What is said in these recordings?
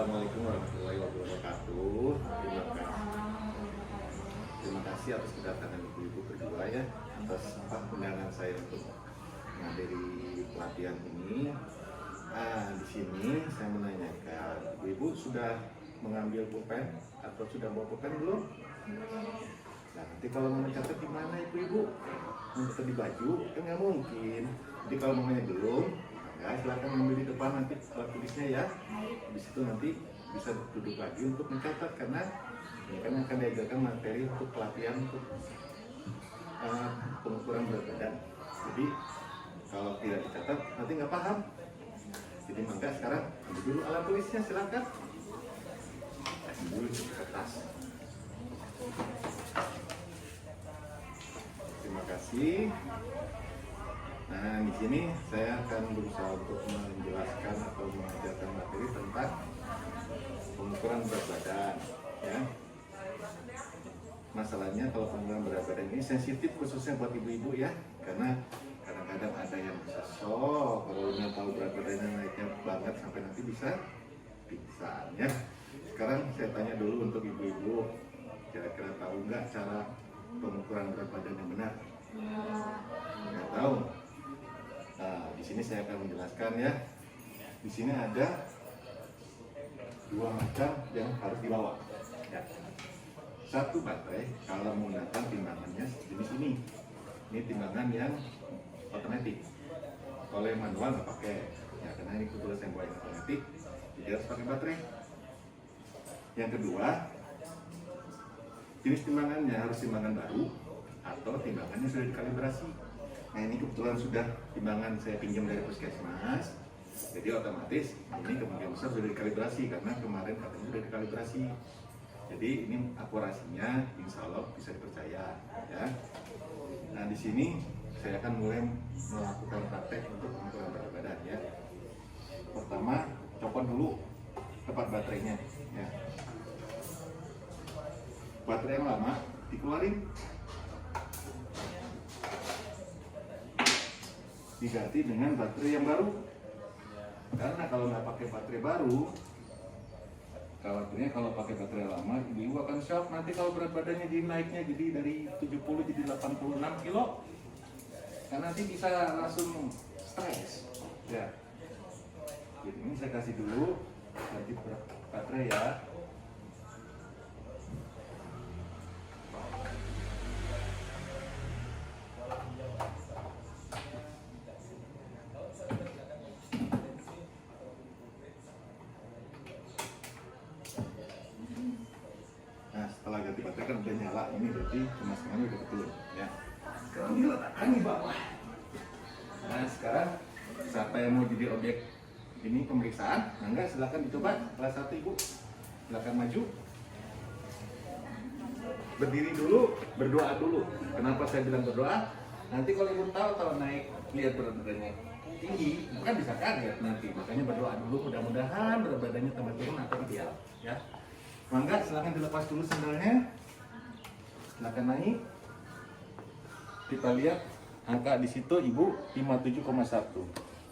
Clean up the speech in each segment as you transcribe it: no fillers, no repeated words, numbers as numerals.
Assalamualaikum warahmatullahi wabarakatuh. Terima kasih atas kedatangan ibu-ibu berdua ya, atas undangan saya untuk menghadiri pelatihan ini. Di sini saya menanyakan, ibu-ibu sudah mengambil pulpen atau sudah bawa pulpen belum? Nah, nanti kalau mau mencatat di mana ibu-ibu? Mencatat di baju? Kan nggak mungkin. Jadi kalau mamanya belum, ya silahkan ambil di depan nanti alat tulisnya ya. Habis itu nanti bisa duduk lagi untuk mencatat karena ini kan akan diajarkan materi untuk pelatihan untuk pengukuran berat badan. Jadi kalau tidak dicatat nanti nggak paham. Jadi maka sekarang ambil dulu alat tulisnya, silakan. Kasih dulu ke kertas. Terima kasih. Nah, di sini saya akan berusaha untuk menjelaskan atau mengajarkan materi tentang pengukuran berat badan, ya. Masalahnya kalau pengukuran berat badan ini sensitif khususnya buat ibu-ibu ya, karena kadang-kadang ada yang bisa shock kalau nggak tahu berat badannya naiknya banget sampai nanti bisa pingsan ya. Sekarang saya tanya dulu untuk ibu-ibu, kira-kira tahu nggak cara pengukuran berat badan yang benar? Nggak tahu. Nah, di sini saya akan menjelaskan ya. Di sini ada dua macam yang harus dibawa. Ya. Satu baterai kalau menggunakan timbangannya jenis ini. Ini timbangan yang otomatis. Kalau yang manual nggak pakai. Ya, karena ini kebetulan saya bawa yang otomatis, jadi harus pakai baterai. Yang kedua, jenis timbangannya harus timbangan baru atau timbangannya sudah dikalibrasi. Nah, ini kebetulan sudah timbangan saya pinjam dari puskesmas, jadi otomatis ini kemungkinan besar sudah dikalibrasi karena kemarin katanya sudah dikalibrasi. Jadi ini akurasinya insya Allah bisa dipercaya ya. Nah, di sini saya akan mulai melakukan praktek untuk pengukuran berat badan ya. Pertama, copot dulu tempat baterainya ya. Baterai yang lama dikeluarin, diganti dengan baterai yang baru. Karena kalau nggak pakai baterai baru, khawatirnya kalau pakai baterai lama, ibu akan shock nanti kalau berat badannya jadi naiknya jadi dari 70 jadi 86 kilo. Karena nanti bisa langsung stres. Ya. Jadi ini saya kasih dulu ganti baterai ya. Setelah ganti baterai kan udah nyala, ini berarti pemasangannya udah betul ya. Sekarang diletakkan di bawah. Nah, sekarang siapa yang mau jadi objek ini pemeriksaan? Nah, enggak, silakan dicoba. Kelas 1 ibu, silakan maju. Berdiri dulu, berdoa dulu. Kenapa saya bilang berdoa? Nanti kalau ibu tahu kalau naik lihat berat badannya tinggi, kan bisa kaget nanti. Makanya berdoa dulu, mudah-mudahan berat badannya tambah turun atau ideal ya. Mangga, silahkan dilepas dulu sendalnya. Silahkan naik. Kita lihat angka di situ ibu 57,1.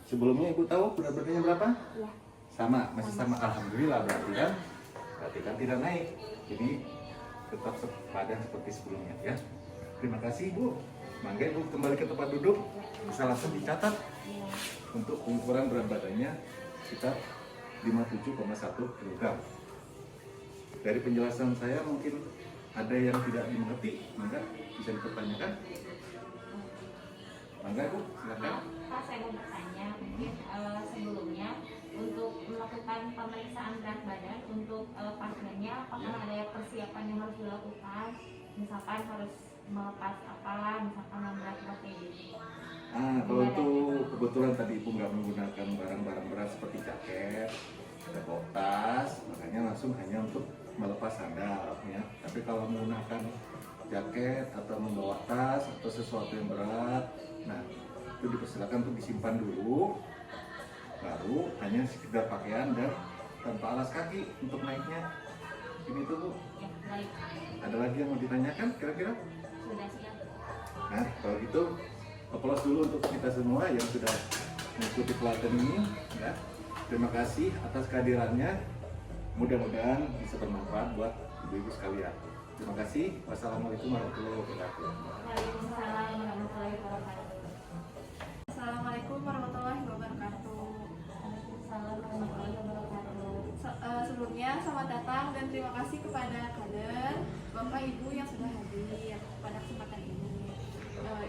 Sebelumnya ibu tahu berat badannya berapa? Ya. Sama, masih sama. Alhamdulillah berarti kan. Berarti kan tidak naik. Jadi tetap sepadan seperti sebelumnya ya. Terima kasih ibu. Mangga ibu kembali ke tempat duduk. Bisa langsung dicatat. Untuk ukuran berat badannya sekitar 57,1 kg. Dari penjelasan saya mungkin ada yang tidak dimengerti, maka bisa dipertanyakan. Mangga ibu, silakan. Pak, saya mau bertanya, mungkin sebelumnya untuk melakukan pemeriksaan berat badan untuk pasiennya, apakah ada persiapan yang harus dilakukan? Misalkan harus melepas apalah, misalkan yang berat-berat kayak gitu. Kalau itu kebetulan tadi ibu nggak menggunakan barang-barang berat seperti jaket, ada bawa tas, makanya langsung hanya untuk melepas sandal ya. Tapi kalau menggunakan jaket atau membawa tas atau sesuatu yang berat, nah itu dipersilakan untuk disimpan dulu, baru hanya sekedar pakaian dan tanpa alas kaki untuk naiknya. Ini tuh Bu. Ya, baik. Ada lagi yang mau ditanyakan kira-kira? Sudah siap. Nah, kalau gitu aplaus dulu untuk kita semua yang sudah mengikuti pelatihan ini ya. Terima kasih atas kehadirannya. Mudah-mudahan bisa bermanfaat buat ibu-ibu sekalian. Terima kasih. Wassalamualaikum warahmatullahi wabarakatuh. Waalaikumsalam warahmatullahi wabarakatuh. Assalamualaikum warahmatullahi wabarakatuh. Waalaikumsalam warahmatullahi wabarakatuh. Sebelumnya selamat datang dan terima kasih kepada kader, Bapak Ibu yang sudah hadir pada kesempatan ini.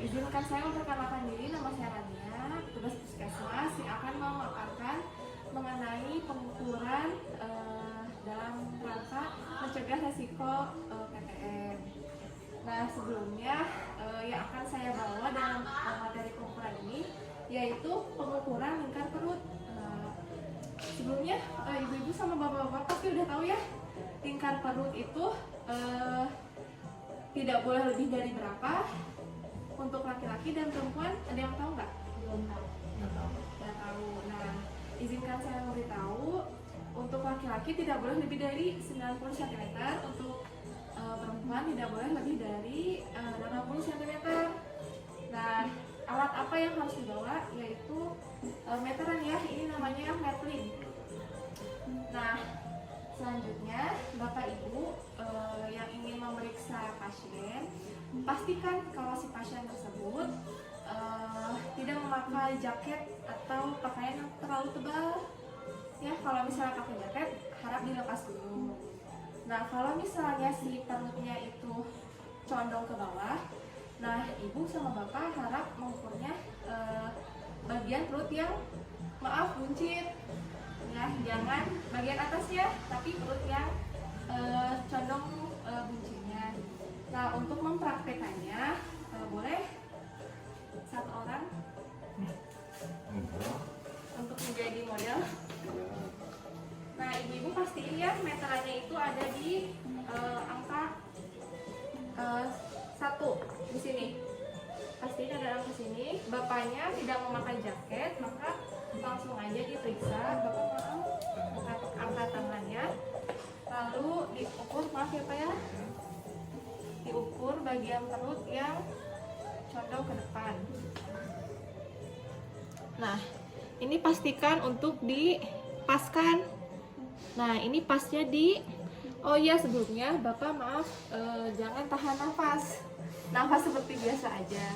Izinkan saya memperkenalkan diri, nama saya Rania, petugas puskesmas yang akan memaparkan mengenai pengukuran dalam rangka mencegah resiko PTM. Nah, sebelumnya yang akan saya bawa dalam materi pengukuran ini yaitu pengukuran lingkar perut. Sebelumnya ibu-ibu sama bapak-bapak pasti udah tahu ya, lingkar perut itu tidak boleh lebih dari berapa untuk laki-laki dan perempuan. Ada yang tahu nggak? Belum tahu. Nggak tahu. Nah, izinkan saya memberitahu, untuk laki-laki tidak boleh lebih dari 90 cm, untuk perempuan tidak boleh lebih dari 60 cm. Nah, alat apa yang harus dibawa? Yaitu meteran ya, ini namanya metlin. Nah, selanjutnya Bapak Ibu yang ingin memeriksa pasien, pastikan kalau si pasien tersebut tidak memakai jaket atau pakaian yang terlalu tebal. Ya, kalau misalnya pakai jaket, harap dilepas dulu. Nah, kalau misalnya si perutnya itu condong ke bawah, nah ibu sama bapak harap mengukurnya bagian perut yang buncit. Ya, jangan bagian atasnya, tapi perut yang condong buncinya. Nah, untuk mempraktekannya boleh satu orang untuk menjadi model. Nah, ibu-ibu pastiin ya meterannya itu ada di angka 1 di sini. Pastiin ada angka sini. Bapaknya tidak memakai jaket, maka langsung aja diperiksa. Bapak mau angkat tangannya, lalu diukur, maaf ya Pak ya, diukur bagian perut yang condong ke depan. Nah, ini pastikan untuk dipaskan. Nah, ini pasnya oh iya, sebelumnya Bapak maaf, jangan tahan nafas seperti biasa aja.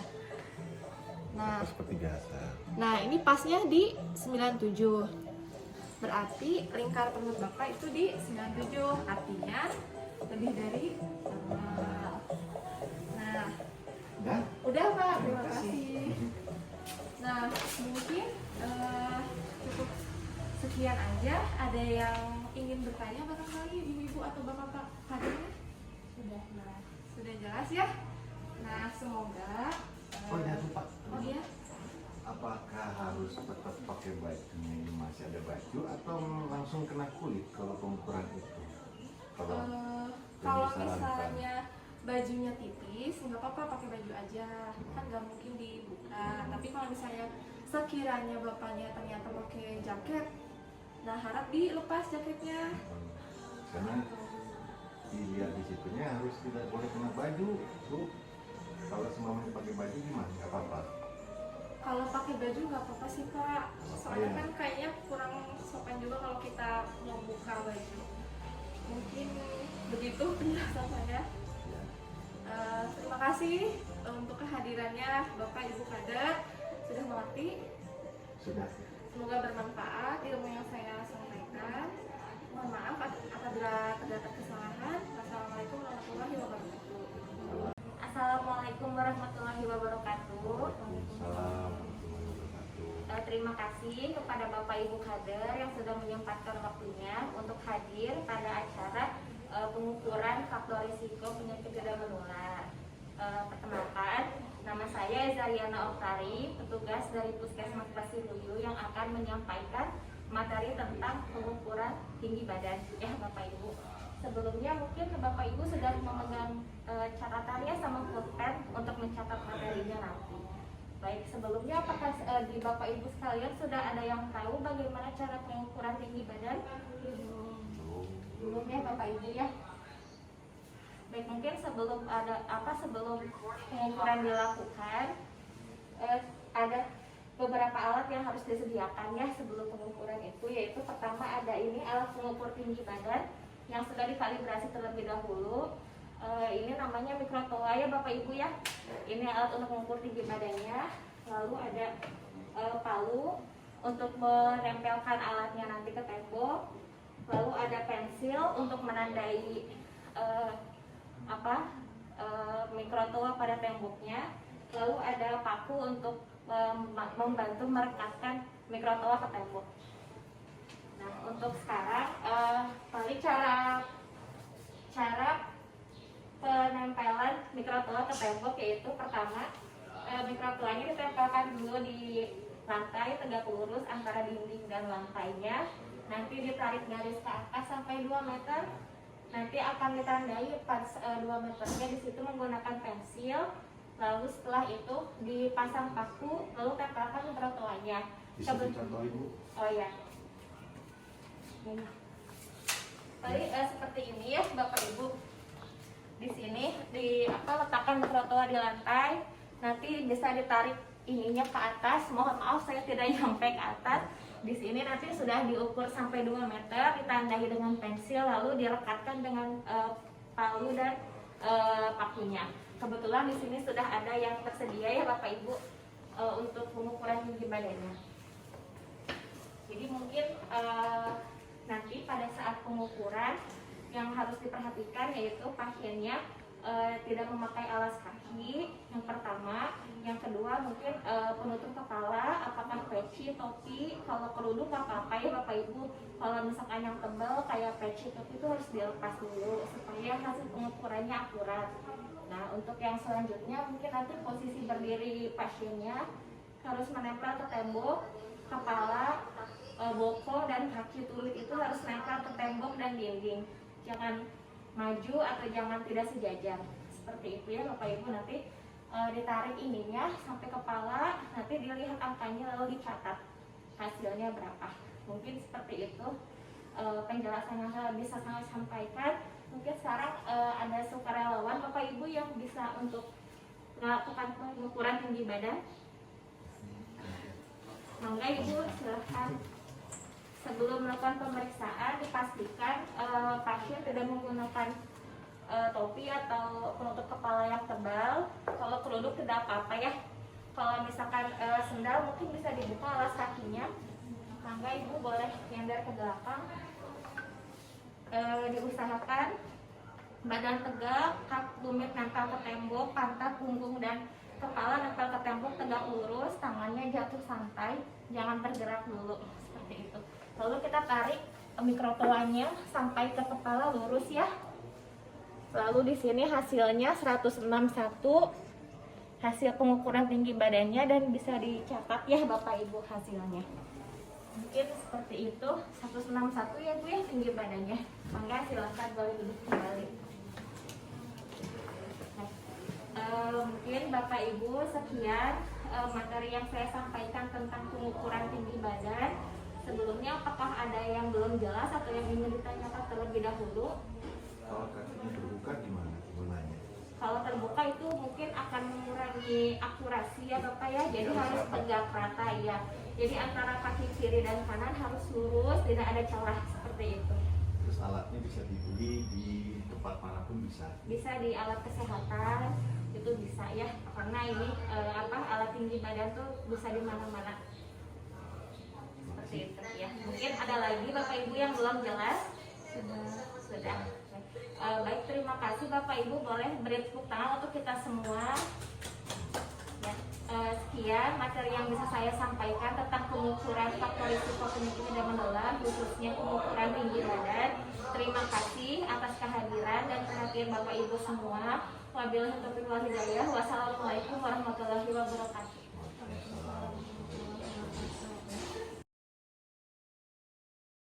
Nah, Seperti biasa. nah ini pasnya di 97, berarti lingkar perut Bapak itu di 97, artinya lebih dari normal. Nah, udah Pak, terima kasih. Nah, mungkin cukup sekian aja. Ada yang ingin bertanya barangkali ibu-ibu atau bapak-bapak hadirnya? Sudah jelas ya. Nah, semoga Oh ya tuh Pak, oh iya, apakah harus tetap pakai bajunya ini masih ada baju atau langsung kena kulit kalau pengukuran itu? Kalau kalau disarankan. misalnya bajunya tipis, nggak apa-apa pakai baju aja, kan nggak mungkin dibuka. Tapi kalau misalnya sekiranya bapaknya ternyata pakai jaket, nah harap dilepas jaketnya. Karena dilihat di situnya harus tidak boleh kena baju, Bu. Kalau semuanya pakai baju gimana? Nggak apa-apa. Kalau pakai baju nggak apa-apa sih Pak, soalnya Iya. kan kayaknya kurang sopan juga kalau kita mau buka baju. Mungkin begitu penjelasan saya. Ya. Terima kasih untuk kehadirannya Bapak Ibu Kader, sudah mengerti. Sudah. Semoga bermanfaat ilmu yang saya sampaikan. Mohon maaf apabila terdapat kesalahan. Wassalamualaikum warahmatullahi wabarakatuh. Assalamualaikum warahmatullahi wabarakatuh. Salam warahmatullahi wabarakatuh. Terima kasih kepada Bapak Ibu Kader yang sudah menyempatkan waktunya untuk hadir pada acara pengukuran faktor risiko penyakit tidak menular. Perkenalkan, nama saya Zariana Oktari, petugas dari Puskesmas Pasiluyu yang akan menyampaikan materi tentang pengukuran tinggi badan. Ya Bapak Ibu, sebelumnya mungkin Bapak Ibu sudah memegang catatannya sama pulpen untuk mencatat materinya nanti. Baik, sebelumnya apakah di Bapak Ibu sekalian sudah ada yang tahu bagaimana cara pengukuran tinggi badan? Belum ya Bapak Ibu ya. Baik, mungkin sebelum pengukuran dilakukan ada beberapa alat yang harus disediakan ya sebelum pengukuran itu, yaitu pertama ada ini alat pengukur tinggi badan yang sudah dikalibrasi terlebih dahulu. Ini namanya mikrotoa ya Bapak Ibu ya. Ini alat untuk mengukur tinggi badannya. Lalu ada palu untuk menempelkan alatnya nanti ke tembok. Lalu ada pensil untuk menandai mikrotoa pada temboknya. Lalu ada paku untuk membantu merekatkan mikrotoa ke tembok. Nah, untuk sekarang paling cara penempelan mikrotoa ke tembok yaitu pertama mikrotoanya ditempelkan dulu di lantai tegak lurus antara dinding dan lantainya. Nanti ditarik garis ke atas sampai 2 meter. Nanti akan ditandai pas 2 meternya di situ menggunakan pensil. Lalu setelah itu dipasang paku, lalu tempelkan mikrotoanya. Bisa dicontoh Ibu? Oh ya. Ini. Tadi seperti ini ya Bapak Ibu. Di sini letakkan mikrotoa di lantai. Nanti bisa ditarik ininya ke atas. Mohon maaf saya tidak nyampe ke atas. Di sini nanti sudah diukur sampai 2 meter, ditandai dengan pensil, lalu direkatkan dengan palu dan pakunya. Kebetulan di sini sudah ada yang tersedia ya Bapak Ibu untuk pengukuran tinggi badannya. Jadi mungkin nanti pada saat pengukuran yang harus diperhatikan yaitu pasiennya tidak memakai alas kaki yang pertama. Yang kedua mungkin penutup kepala, apakah peci, topi. Kalau kerudung nggak apa-apa ya Bapak Ibu. Kalau misalkan yang tebal kayak peci, topi itu harus dilepas dulu supaya hasil pengukurannya akurat. Nah, untuk yang selanjutnya mungkin nanti posisi berdiri pasiennya harus menempel ke tembok, kepala, bokong dan kaki tulit itu harus nempel ke tembok dan dinding. Jangan maju atau jangan tidak sejajar. Seperti itu ya Bapak Ibu. Nanti ditarik ininya sampai kepala, nanti dilihat angkanya lalu dicatat hasilnya berapa. Mungkin seperti itu penjelasan yang saya bisa saya sampaikan. Mungkin sekarang ada sukarelawan Bapak Ibu yang bisa untuk melakukan pengukuran tinggi badan. Mangga Ibu silahkan. Sebelum melakukan pemeriksaan dipastikan pasien tidak menggunakan topi atau penutup kepala yang tebal. Kalau kerudung tidak apa-apa ya. Kalau misalkan sendal mungkin bisa dibuka alas kakinya. Mangga Ibu boleh nyender ke belakang. Diusahakan badan tegak, kaki tumit nempel ke tembok, pantat, punggung dan kepala nempel ke tembok tegak lurus, tangannya jatuh santai, jangan bergerak dulu seperti itu. Lalu kita tarik mikrotoanya sampai ke kepala lurus ya. Lalu di sini hasilnya 161 hasil pengukuran tinggi badannya dan bisa dicatat ya Bapak Ibu hasilnya. Mungkin seperti itu 161 ya Bu ya tinggi badannya. Mangga silahkan boleh duduk kembali. Mungkin Bapak Ibu sekian materi yang saya sampaikan tentang pengukuran tinggi badan. Sebelumnya apakah ada yang belum jelas atau yang ingin ditanyakan terlebih dahulu? Kalau kakinya terbuka gimana gunanya? Kalau terbuka itu mungkin akan mengurangi akurasi ya Bapak ya. Jadi harus tegak rata ya. Jadi antara kaki kiri dan kanan harus lurus, tidak ada celah seperti itu. Terus alatnya bisa dibeli di tempat manapun bisa? Bisa di alat kesehatan itu bisa ya. Karena ini alat tinggi badan tuh bisa di mana-mana. Seperti itu ya. Mungkin ada lagi Bapak Ibu yang belum jelas? Sudah. Baik, terima kasih Bapak Ibu, boleh beri tepuk tangan untuk kita semua ya. Sekian materi yang bisa saya sampaikan tentang pengukuran faktor risiko penyakit tidak menular, khususnya pengukuran tinggi badan. Terima kasih atas kehadiran dan perhatian Bapak Ibu semua. Wabillahi taufiq wal hidayah. Wassalamualaikum warahmatullahi wabarakatuh.